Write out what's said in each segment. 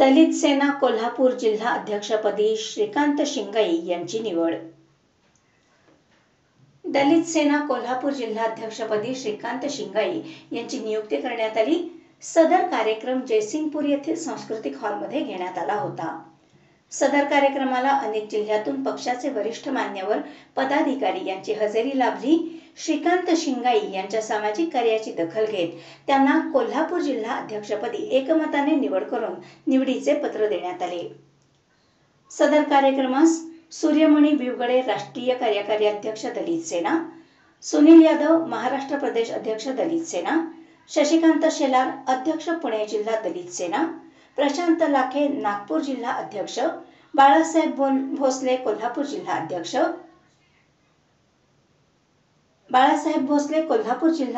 दलित सेना कोल्हापूर जिल्हा अध्यक्षपदी श्रीकांत शिंगाई यांची निवड। दलित सेना कोल्हापूर जिल्हा अध्यक्षपदी श्रीकांत शिंगाई यांची नियुक्ती करण्यात आली। सदर कार्यक्रम जयसिंगपूर येथील सांस्कृतिक हॉलमध्ये घेण्यात आला होता। सदर कार्यक्रमाला अनेक जिल्ह्यातून पक्षाचे वरिष्ठ मान्यवर पदाधिकारी यांची हजेरी लाभली। श्रीकांत शिंगाई यांच्या सामाजिक कार्याची दखल घेत त्यांना कोल्हापूर जिल्हा अध्यक्षपदी एकमताने निवड करून निवडीचे पत्र देण्यात आले। सदर कार्यक्रमास सूर्यमणी बिवगडे राष्ट्रीय कार्यकारी अध्यक्ष दलित सेना, सुनील यादव महाराष्ट्र प्रदेश अध्यक्ष दलित सेना, शशिकांत शेलार अध्यक्ष पुणे जिल्हा दलित सेना, प्रशांत लाखे नागपूर जिल्हा अध्यक्ष, बाळासाहेब भोसले कोल्हापूर जिल्हा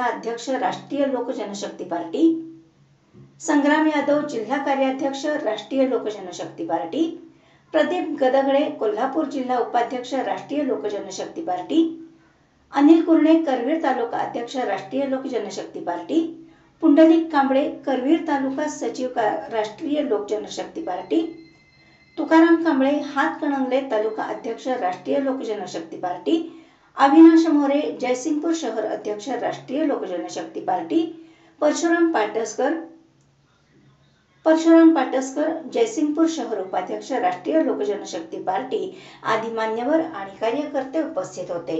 अध्यक्ष, राष्ट्रीय लोक जनशक्ती पार्टी, संग्राम यादव जिल्हा कार्याध्यक्ष राष्ट्रीय लोक जनशक्ती पार्टी, प्रदीप गदगळे कोल्हापूर जिल्हा उपाध्यक्ष राष्ट्रीय लोक जनशक्ती पार्टी, अनिल कुरणे करवीर तालुका अध्यक्ष राष्ट्रीय लोक जनशक्ती पार्टी, पुंडलिक कांबळे करवीर तालुका सचिव राष्ट्रीय लोक जनशक्ती पार्टी, तुकाराम कांबळे हातकणंगले तालुका अध्यक्ष राष्ट्रीय लोक जनशक्ती पार्टी, अविनाश मोरे जयसिंगपूर शहर अध्यक्ष राष्ट्रीय लोक जनशक्ती पार्टी, परशुराम पाटसकर जयसिंगपूर शहर उपाध्यक्ष राष्ट्रीय लोक जनशक्ती पार्टी आदी मान्यवर आणि कार्यकर्ते उपस्थित होते।